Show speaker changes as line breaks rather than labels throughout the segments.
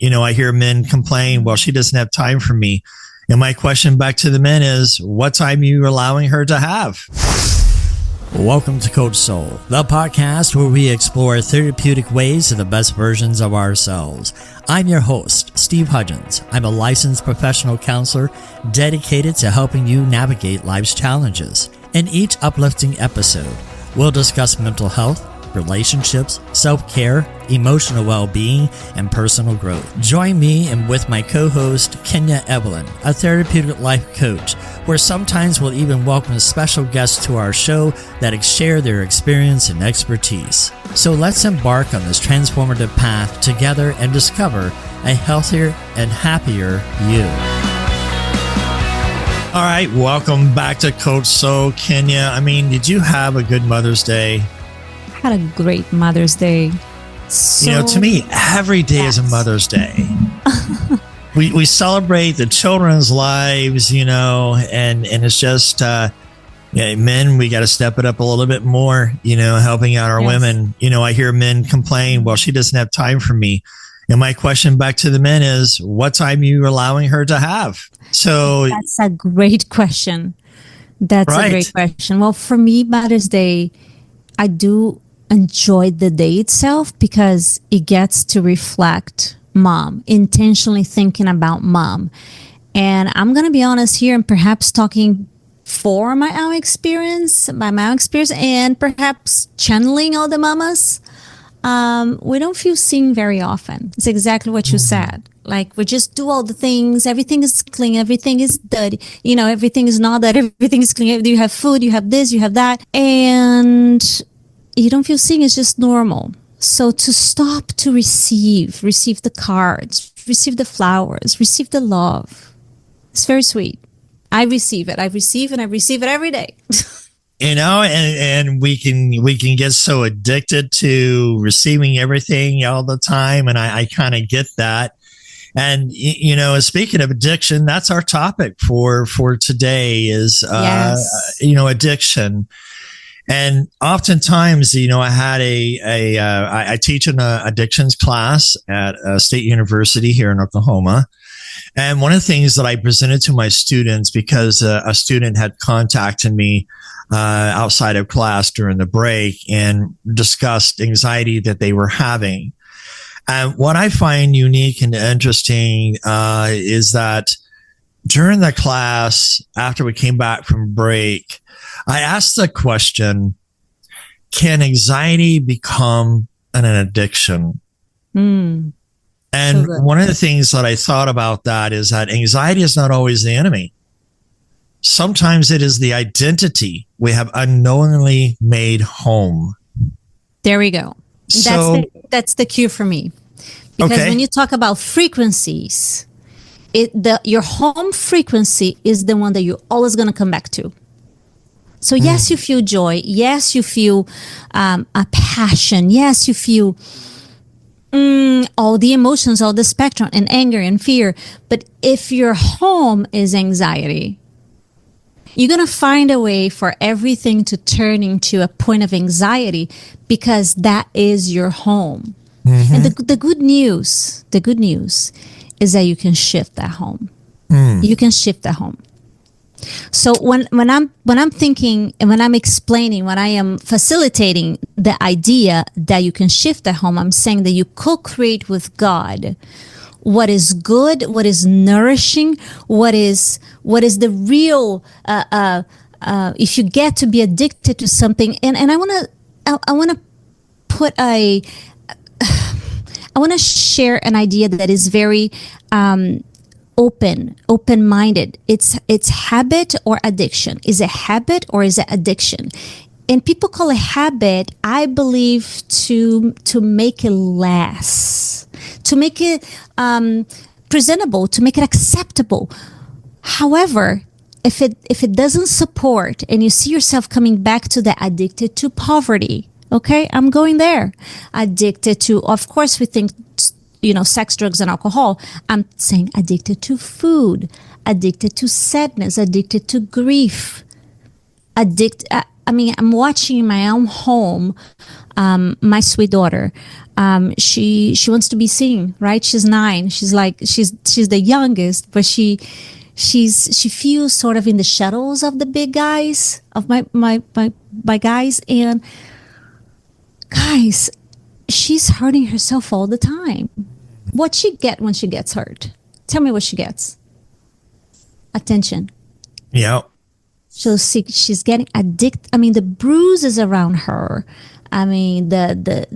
I hear men complain, well, she doesn't have time for me. And my question back to the men is, what time are you allowing her to have? Welcome to Coach Soul, the podcast where we explore therapeutic ways to the best versions of ourselves. I'm your host, Steve Hudgins. I'm a licensed professional counselor dedicated to helping you navigate life's challenges. In each uplifting episode, we'll discuss mental health, relationships, self-care, emotional well-being, and personal growth. Join me and with my co-host, Kenya Evelyn, a therapeutic life coach, where sometimes we'll even welcome special guests to our show that share their experience and expertise. So let's embark on this transformative path together and discover a healthier and happier you. All right, welcome back to Coach Soul, Kenya. Did you have a good Mother's Day?
Had a great Mother's Day.
To me, every day is a Mother's Day. we celebrate the children's lives, and it's just, men, we got to step it up a little bit more, helping out our women. I hear men complain, well, she doesn't have time for me. And my question back to the men is, what time are you allowing her to have? So
that's a great question. That's a great question. Well, for me, Mother's Day, I do enjoy the day itself because it gets to reflect mom, intentionally thinking about mom. And I'm going to be honest here and perhaps talking for my own experience, and perhaps channeling all the mamas. We don't feel seen very often. It's exactly what you said. Like, we just do all the things. Everything is clean. Everything is dirty. Everything is not that. Everything is clean. You have food. You have this. You have that. And you don't feel seen. It's just normal. So to stop to receive the cards, receive the flowers, receive the love. It's very sweet. I receive it. I receive and I receive it every day.
And we can get so addicted to receiving everything all the time. And I kind of get that. And, speaking of addiction, that's our topic for today is, addiction. And oftentimes, I teach an addictions class at a state university here in Oklahoma. And one of the things that I presented to my students, because a student had contacted me outside of class during the break and discussed anxiety that they were having. And what I find unique and interesting is that during the class, after we came back from break, I asked the question, can anxiety become an addiction? And one of the things that I thought about that is that anxiety is not always the enemy. Sometimes it is the identity we have unknowingly made home.
There we go. That's the cue for me. Because when you talk about frequencies, your home frequency is the one that you're always going to come back to. So yes, you feel joy. Yes, you feel a passion. Yes, you feel all the emotions, all the spectrum, and anger and fear. But if your home is anxiety, you're going to find a way for everything to turn into a point of anxiety because that is your home. And the good news is that you can shift that home. You can shift that home. So when I'm thinking and when I'm explaining, when I am facilitating the idea that you can shift the home, I'm saying that you co-create with God what is good, what is nourishing, what is the real. If you get to be addicted to something, and I want to share an idea that is very open-minded. It's habit or addiction. Is it habit or is it addiction? And people call it habit, I believe, to make it last, to make it presentable, to make it acceptable. However, if it doesn't support and you see yourself coming back to the addicted to poverty, okay, I'm going there. Addicted to, of course, we think, sex, drugs, and alcohol. I'm saying addicted to food, addicted to sadness, addicted to grief. I'm watching in my own home, my sweet daughter She wants to be seen, right? She's 9. She's the youngest, but she feels sort of in the shadows of the big guys, of my guys. And guys, she's hurting herself all the time. What she get when she gets hurt? Tell me what she gets. Attention.
Yeah.
So she's getting addicted. I mean, the bruises around her. I mean, the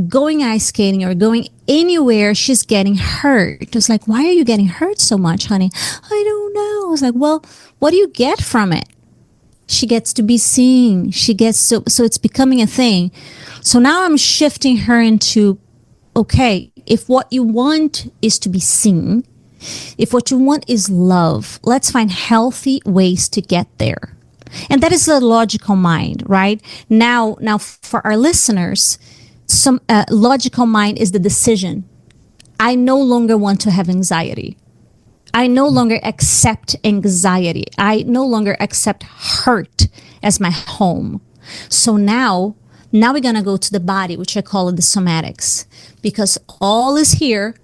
going ice skating or going anywhere, she's getting hurt. It's like, why are you getting hurt so much, honey? I don't know. I was like, well, what do you get from it? She gets to be seen. She gets so it's becoming a thing. So now I'm shifting her into, okay, if what you want is to be seen, if what you want is love, let's find healthy ways to get there. And that is the logical mind, right? Now for our listeners, some logical mind is the decision. I no longer want to have anxiety. I no longer accept anxiety. I no longer accept hurt as my home. So now we're going to go to the body, which I call it the somatics, because all is here.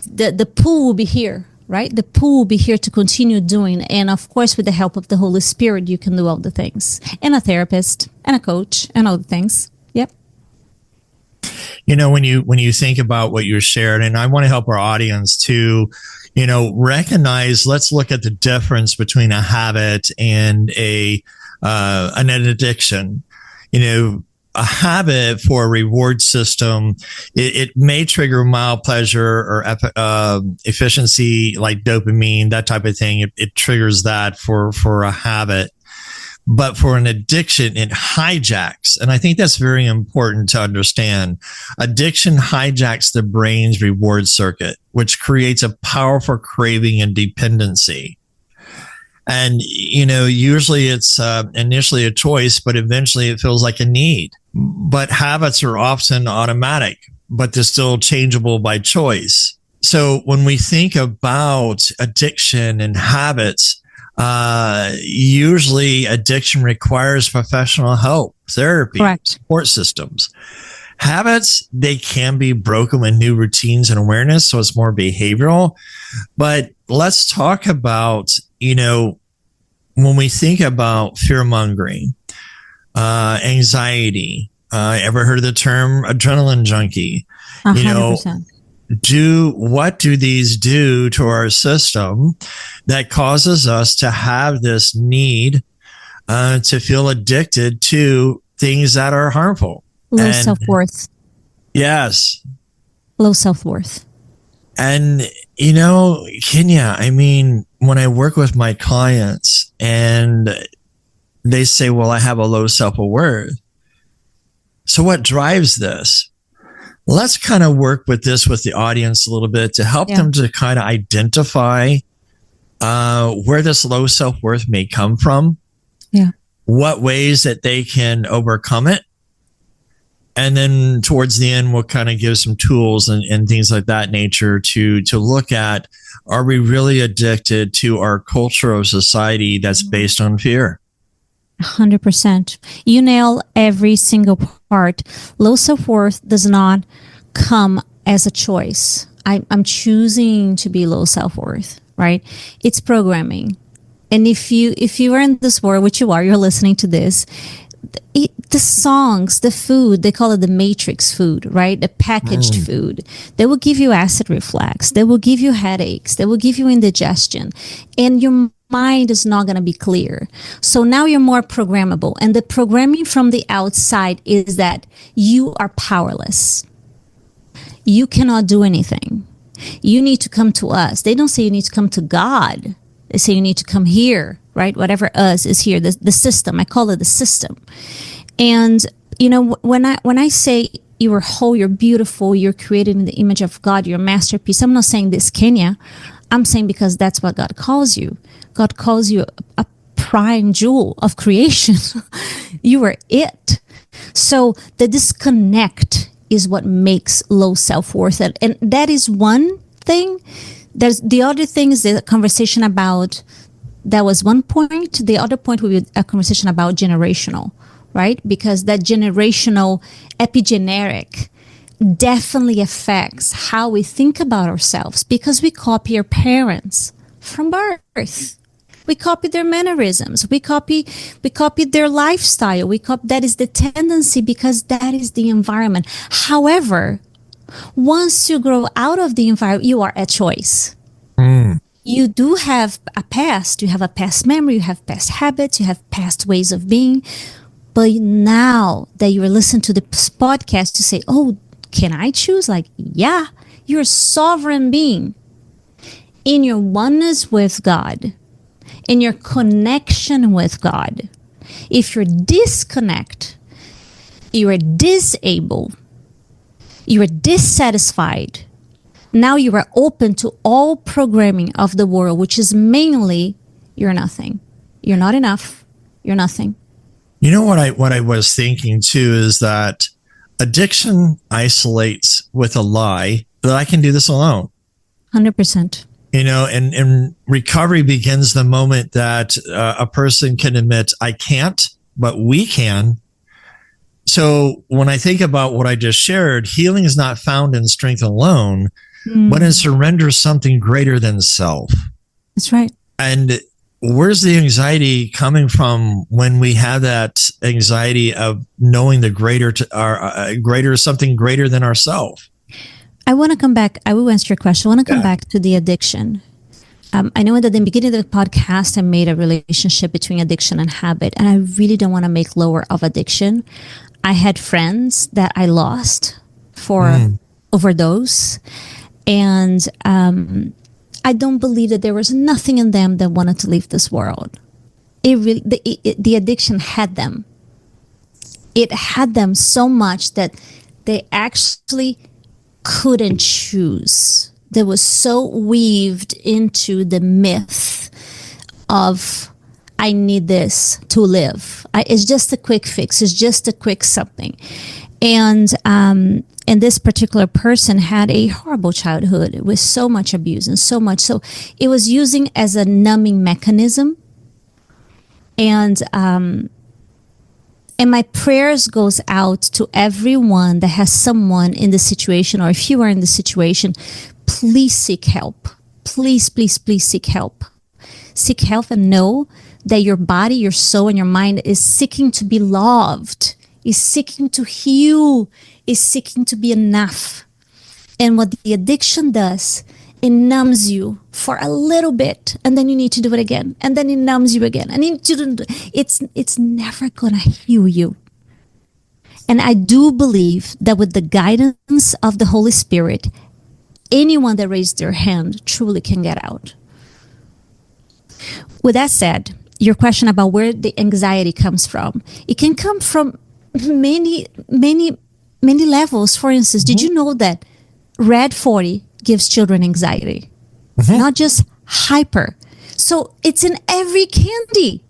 The pool will be here, right? The pool will be here to continue doing. And of course, with the help of the Holy Spirit, you can do all the things. And a therapist and a coach and all the things. Yep.
You know, when you think about what you shared, and I want to help our audience to, you know, recognize, let's look at the difference between a habit and an addiction. You know, a habit for a reward system, it may trigger mild pleasure or efficiency like dopamine, that type of thing. It triggers that for a habit. But for an addiction, it hijacks. And I think that's very important to understand. Addiction hijacks the brain's reward circuit, which creates a powerful craving and dependency. And, you know, usually it's initially a choice, but eventually it feels like a need. But habits are often automatic, but they're still changeable by choice. So when we think about addiction and habits, usually addiction requires professional help, therapy,
correct,
support systems. Habits, they can be broken with new routines and awareness, so it's more behavioral. But let's talk about, you know, when we think about fear mongering, anxiety, ever heard of the term adrenaline junkie?
100%.
You know, what do these do to our system that causes us to have this need to feel addicted to things that are harmful?
Low self-worth.
Yes.
Low self-worth.
And, you know, Kenya, I mean, when I work with my clients and they say, well, I have a low self-worth. So what drives this? Let's kind of work with this with the audience a little bit to help them to kind of identify where this low self-worth may come from.
Yeah.
What ways that they can overcome it. And then towards the end, we'll kind of give some tools and things like that nature to look at, are we really addicted to our culture of society that's based on fear?
100%. You nail every single part. Low self-worth does not come as a choice. I'm choosing to be low self-worth, right? It's programming. And if you are in this world, which you are, you're listening to this, the songs, the food, they call it the matrix food, right? The packaged food. They will give you acid reflux. They will give you headaches. They will give you indigestion. And your mind is not going to be clear. So now you're more programmable. And the programming from the outside is that you are powerless. You cannot do anything. You need to come to us. They don't say you need to come to God. They say you need to come here, right? Whatever us is here, the system. I call it the system. And, you know, when I say you are whole, you're beautiful, you're created in the image of God, you're a masterpiece, I'm not saying this, Kenya. I'm saying because that's what God calls you. God calls you a prime jewel of creation. You are it. So the disconnect is what makes low self-worth. And that is one thing. There's the other thing is the conversation about, that was one point. The other point would be a conversation about generational, right? Because that generational epigenetic definitely affects how we think about ourselves, because we copy our parents from birth. We copy their mannerisms. We copy their lifestyle. That is the tendency, because that is the environment. However, once you grow out of the environment, you are at choice. You do have a past. You have a past memory. You have past habits. You have past ways of being. But now that you are listening to this podcast, you say, oh, can I choose? Like, yeah, you're a sovereign being in your oneness with God, in your connection with God. If you're disconnected, you are disabled, you are dissatisfied, now you are open to all programming of the world, which is mainly, you're nothing. You're not enough. You're nothing.
You know what I was thinking too is that addiction isolates with a lie that I can do this alone.
100%.
You know, and recovery begins the moment that a person can admit, I can't, but we can. So when I think about what I just shared, healing is not found in strength alone, but in surrender something greater than self. That's right. And where's the anxiety coming from when we have that anxiety of knowing the greater something greater than ourselves?
I want to come back. I will answer your question. I want to come back to the addiction. I know that at the beginning of the podcast, I made a relationship between addiction and habit, and I really don't want to make lower of addiction. I had friends that I lost for overdose, and I don't believe that there was nothing in them that wanted to leave this world. The addiction had them. It had them so much that they actually couldn't choose. They was so weaved into the myth of, I need this to live. It's just a quick fix. It's just a quick something. And this particular person had a horrible childhood with so much abuse and so much. So it was using as a numbing mechanism. And my prayers goes out to everyone that has someone in the situation, or if you are in the situation, please seek help. Please, please, please seek help. Seek help and know that your body, your soul, and your mind is seeking to be loved, is seeking to heal, is seeking to be enough. And what the addiction does, it numbs you for a little bit, and then you need to do it again, and then it numbs you again, and it's never gonna heal you. And I do believe that with the guidance of the Holy Spirit, anyone that raised their hand truly can get out. With that said, your question about where the anxiety comes from, it can come from many levels. For instance, did you know that Red 40 gives children anxiety? Not just hyper. So it's in every candy.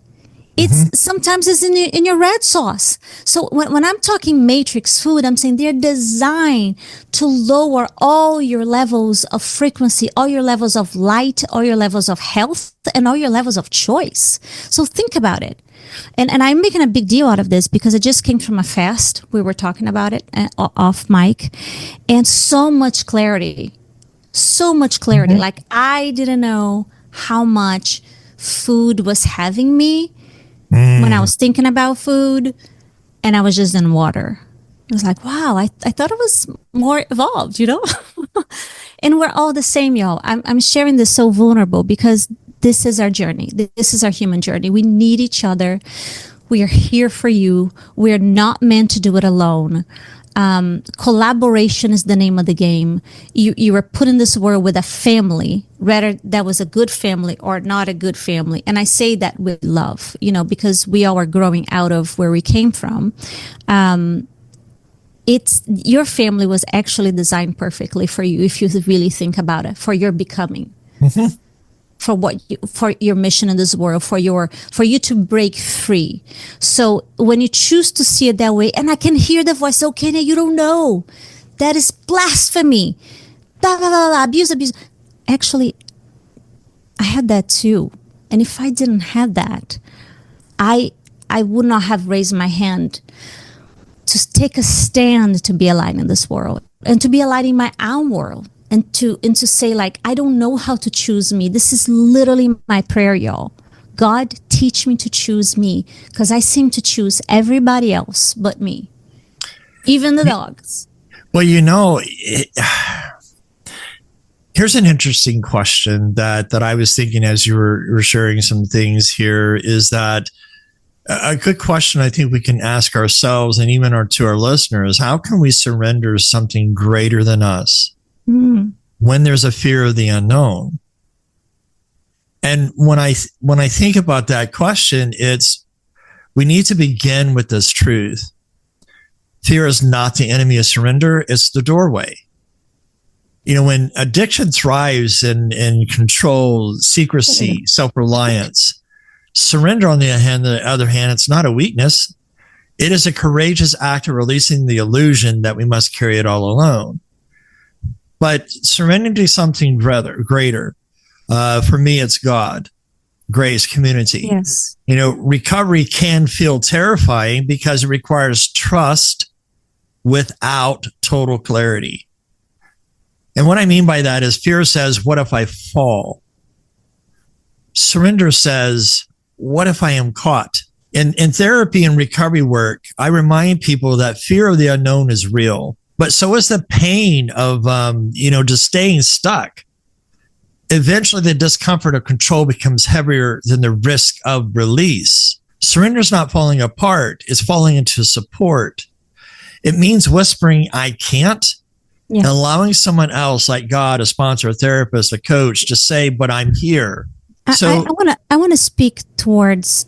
It's sometimes it's in your red sauce. So when I'm talking matrix food, I'm saying they're designed to lower all your levels of frequency, all your levels of light, all your levels of health, and all your levels of choice. So think about it. And I'm making a big deal out of this because it just came from a fast. We were talking about it off mic, and so much clarity. Like, I didn't know how much food was having me when I was thinking about food, and I was just in water. I was like, wow, I thought it was more evolved, you know? And we're all the same, y'all. I'm sharing this so vulnerable because this is our journey. This is our human journey. We need each other. We are here for you. We are not meant to do it alone. Collaboration is the name of the game. You were put in this world with a family, whether that was a good family or not a good family. And I say that with love, you know, because we all are growing out of where we came from. Your family was actually designed perfectly for you if you really think about it, for your becoming. For your mission in this world, for you to break free. So when you choose to see it that way, and I can hear the voice, okay, Kenya, you don't know. That is blasphemy. Blah, blah, blah, blah, abuse. Actually, I had that too. And if I didn't have that, I would not have raised my hand to take a stand to be aligned in this world. and to be a light in my own world, and to say, like, I don't know how to choose me. This is literally my prayer, y'all. God, teach me to choose me, because I seem to choose everybody else but me, even the dogs.
Well, here's an interesting question that I was thinking as you were sharing some things here, is that a good question I think we can ask ourselves and even to our listeners: how can we surrender something greater than us when there's a fear of the unknown? And when I think about that question, we need to begin with this truth. Fear is not the enemy of surrender. It's the doorway. When addiction thrives in control, secrecy, self-reliance, surrender, on the other hand, it's not a weakness. It is a courageous act of releasing the illusion that we must carry it all alone. But surrendering to something greater, for me, it's God, grace, community.
Yes.
Recovery can feel terrifying because it requires trust without total clarity. And what I mean by that is, fear says, what if I fall? Surrender says, what if I am caught? In therapy and recovery work, I remind people that fear of the unknown is real, but so is the pain of, just staying stuck. Eventually, the discomfort of control becomes heavier than the risk of release. Surrender is not falling apart. It's falling into support. It means whispering, I can't, and allowing someone else, like God, a sponsor, a therapist, a coach, to say, but I'm here. So
I want to speak towards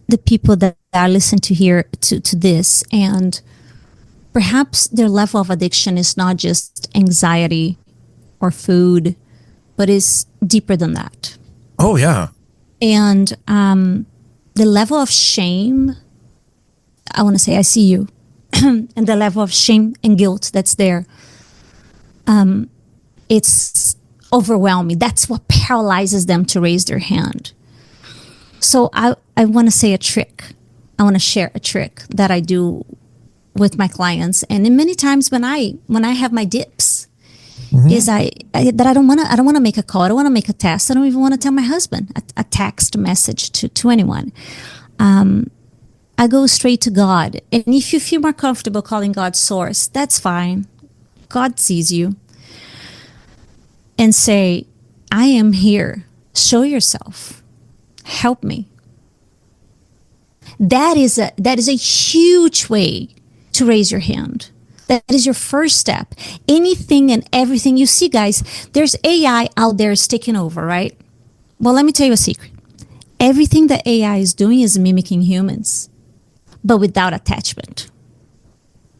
the people that are listening to this, and perhaps their level of addiction is not just anxiety or food, but is deeper than that.
Oh, yeah.
And the level of shame, I want to say, I see you, and the level of shame and guilt that's there, it's overwhelming. That's what paralyzes them to raise their hand. So I want to say a trick. I want to share a trick that I do with my clients, and then many times when I have my dips, is I don't want to make a call. I don't want to make a test. I don't even want to tell my husband a text message to anyone. I go straight to God. And if you feel more comfortable calling God source, that's fine. God sees you. And say, I am here. Show yourself. Help me. That is a huge way to raise your hand. That is your first step. Anything and everything you see, guys, there's AI out there is taking over, right? Well, let me tell you a secret. Everything that AI is doing is mimicking humans, but without attachment.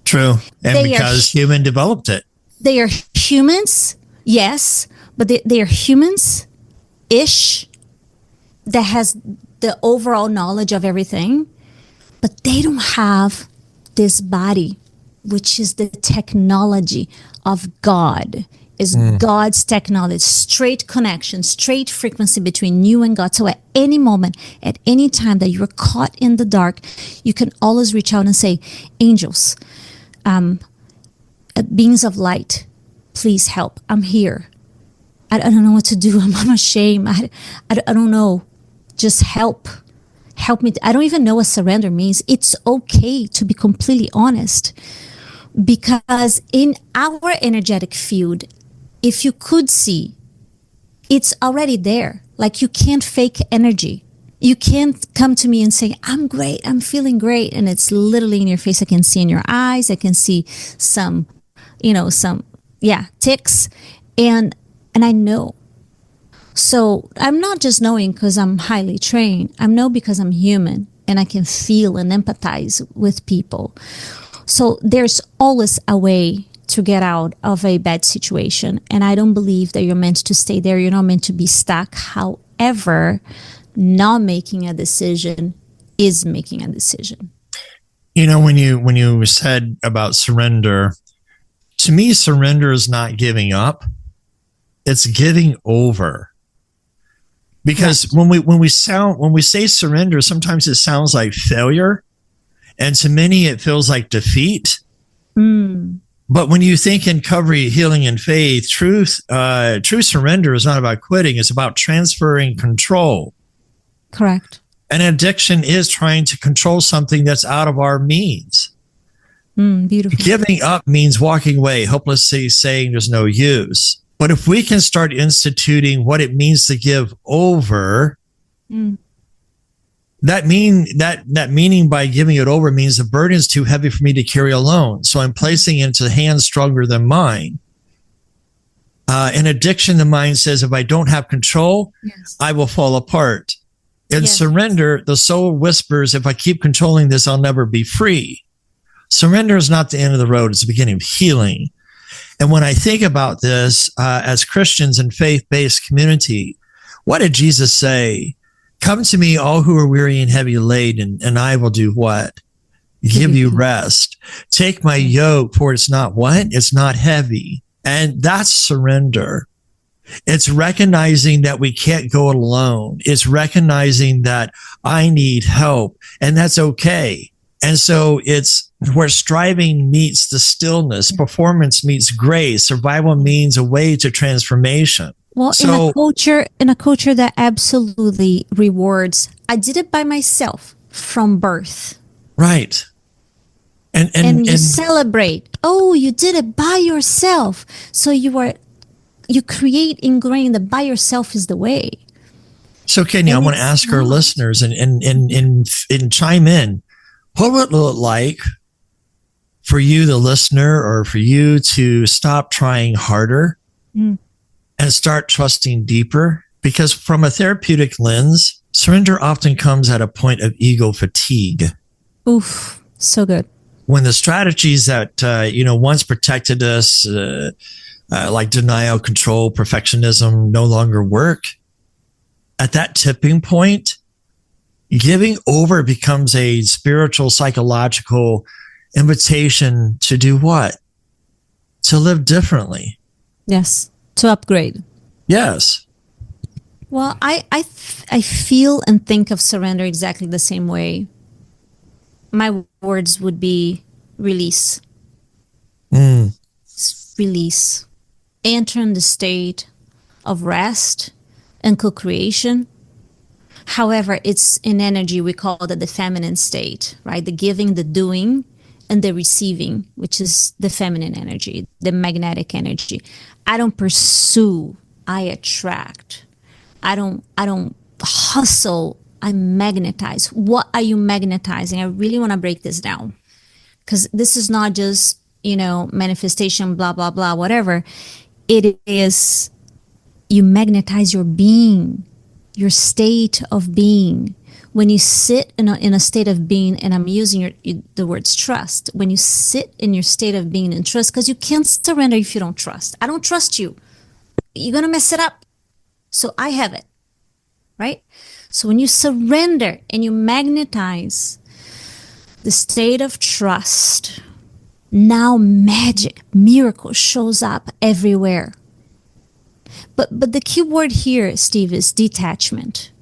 True. And because human developed it.
They are humans, yes, but they are humans-ish that has the overall knowledge of everything, but they don't have this body, which is the technology of God, is God's technology, straight connection, straight frequency between you and God. So at any moment, at any time that you're caught in the dark, you can always reach out and say, angels, beings of light, please help. I'm here. I don't know what to do. I'm ashamed. I don't know. Just help. Help me. I don't even know what surrender means. It's okay to be completely honest, because in our energetic field, if you could see, it's already there. Like, you can't fake energy. You can't come to me and say, I'm great, I'm feeling great. And it's literally in your face. I can see in your eyes. I can see some ticks. And I know. So I'm not just knowing because I'm highly trained. I know because I'm human and I can feel and empathize with people. So there's always a way to get out of a bad situation. And I don't believe that you're meant to stay there. You're not meant to be stuck. However, not making a decision is making a decision.
When you said about surrender, to me, surrender is not giving up. It's giving over. Because when we say surrender, sometimes it sounds like failure, and to many it feels like defeat. But when you think in recovery, healing, and faith, true surrender is not about quitting. It's about transferring control.
Correct.
And addiction is trying to control something that's out of our means.
Beautiful.
Giving up means walking away, hopelessly saying there's no use. But if we can start instituting what it means to give over, that meaning by giving it over means the burden is too heavy for me to carry alone. So I'm placing it into hands stronger than mine. In addiction, the mind says, if I don't have control, I will fall apart. In surrender, the soul whispers, if I keep controlling this, I'll never be free. Surrender is not the end of the road. It's the beginning of healing. And when I think about this, as Christians in faith-based community, what did Jesus say? Come to me, all who are weary and heavy laden, and I will do what? Give you rest. Take my yoke, for it's not what? It's not heavy. And that's surrender. It's recognizing that we can't go it alone. It's recognizing that I need help, and that's okay. And so it's where striving meets the stillness, performance meets grace, survival means a way to transformation.
Well, in a culture that absolutely rewards, I did it by myself from birth.
Right.
And you celebrate, oh, you did it by yourself. So you create ingrained that by yourself is the way.
So Kenya, I want to ask our listeners and chime in. What would it look like for you, the listener, or for you to stop trying harder and start trusting deeper? Because from a therapeutic lens, surrender often comes at a point of ego fatigue.
Oof, so good.
When the strategies that, once protected us, like denial, control, perfectionism, no longer work, at that tipping point, giving over becomes a spiritual, psychological invitation to do what? To live differently.
Yes. To upgrade.
Yes.
Well, I feel and think of surrender exactly the same way. My words would be release. Release. Enter in the state of rest and co-creation. However, it's in energy, we call that the feminine state, right? The giving, the doing, and the receiving, which is the feminine energy, the magnetic energy. I don't pursue, I attract. I don't hustle, I magnetize. What are you magnetizing? I really want to break this down, because this is not just, manifestation, blah, blah, blah, whatever. It is, you magnetize your being, your state of being. When you sit in a state of being, and I'm using the words trust, when you sit in your state of being and trust, because you can't surrender if you don't trust. I don't trust you. You're going to mess it up. So I have it, right? So when you surrender and you magnetize the state of trust, now magic, miracle shows up everywhere. But the key word here, Steve, is detachment.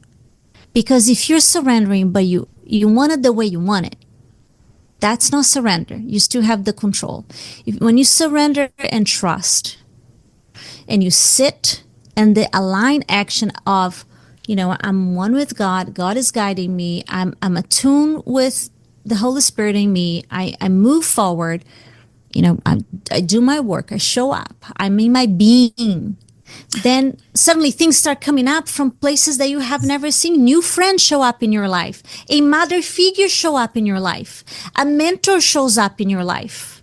Because if you're surrendering, but you want it the way you want it, that's not surrender. You still have the control. When you surrender and trust, and you sit and the aligned action of, I'm one with God. God is guiding me. I'm attuned with the Holy Spirit in me. I move forward. I do my work. I show up. I'm in my being. Then suddenly things start coming up from places that you have never seen. New friends show up in your life. A mother figure show up in your life. A mentor shows up in your life.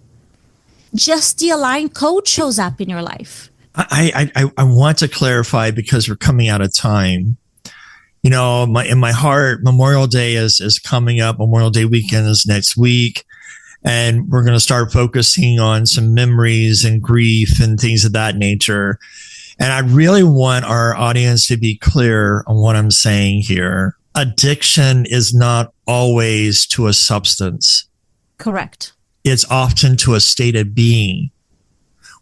Just the aligned coach shows up in your life.
I want to clarify, because we're coming out of time. In my heart, Memorial Day is coming up. Memorial Day weekend is next week. And we're going to start focusing on some memories and grief and things of that nature. And I really want our audience to be clear on what I'm saying here. Addiction is not always to a substance.
Correct.
It's often to a state of being.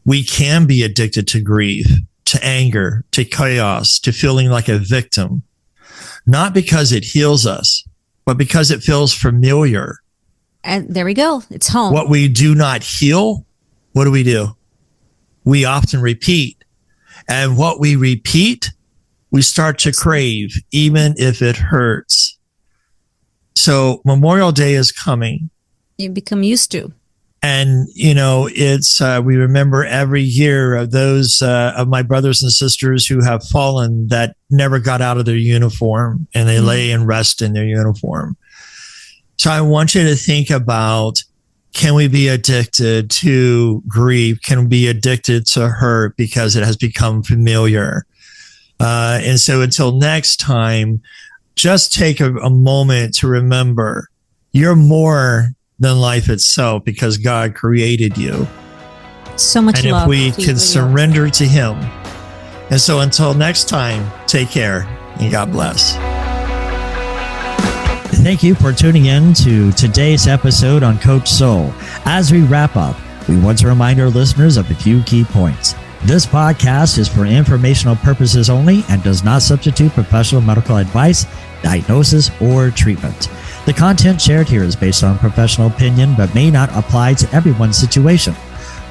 We can be addicted to grief, to anger, to chaos, to feeling like a victim, not because it heals us, but because it feels familiar.
And there we go. It's home.
What we do not heal what do? We often repeat. And what we repeat, we start to crave, even if it hurts. So Memorial Day is coming.
You become used to.
And, it's, we remember every year of those, of my brothers and sisters who have fallen that never got out of their uniform, and they lay and rest in their uniform. So I want you to think about, can we be addicted to grief? Can we be addicted to hurt because it has become familiar? And so until next time, just take a moment to remember you're more than life itself because God created you.
So much
love. And if we can surrender to Him. And so until next time, take care and God bless.
Thank you for tuning in to today's episode on Coach Soul. As we wrap up, we want to remind our listeners of a few key points. This podcast is for informational purposes only and does not substitute professional medical advice, diagnosis, or treatment. The content shared here is based on professional opinion but may not apply to everyone's situation.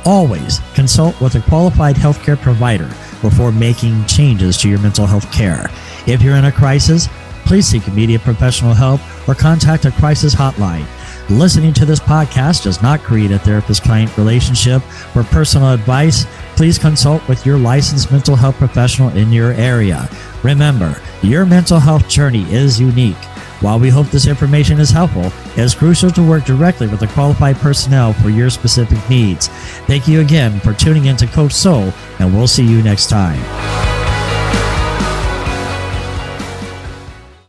Always consult with a qualified healthcare provider before making changes to your mental health care. If you're in a crisis, please seek immediate professional help or contact a crisis hotline. Listening to this podcast does not create a therapist-client relationship. For personal advice, please consult with your licensed mental health professional in your area. Remember, your mental health journey is unique. While we hope this information is helpful, it is crucial to work directly with the qualified personnel for your specific needs. Thank you again for tuning in to Coach Soul, and we'll see you next time.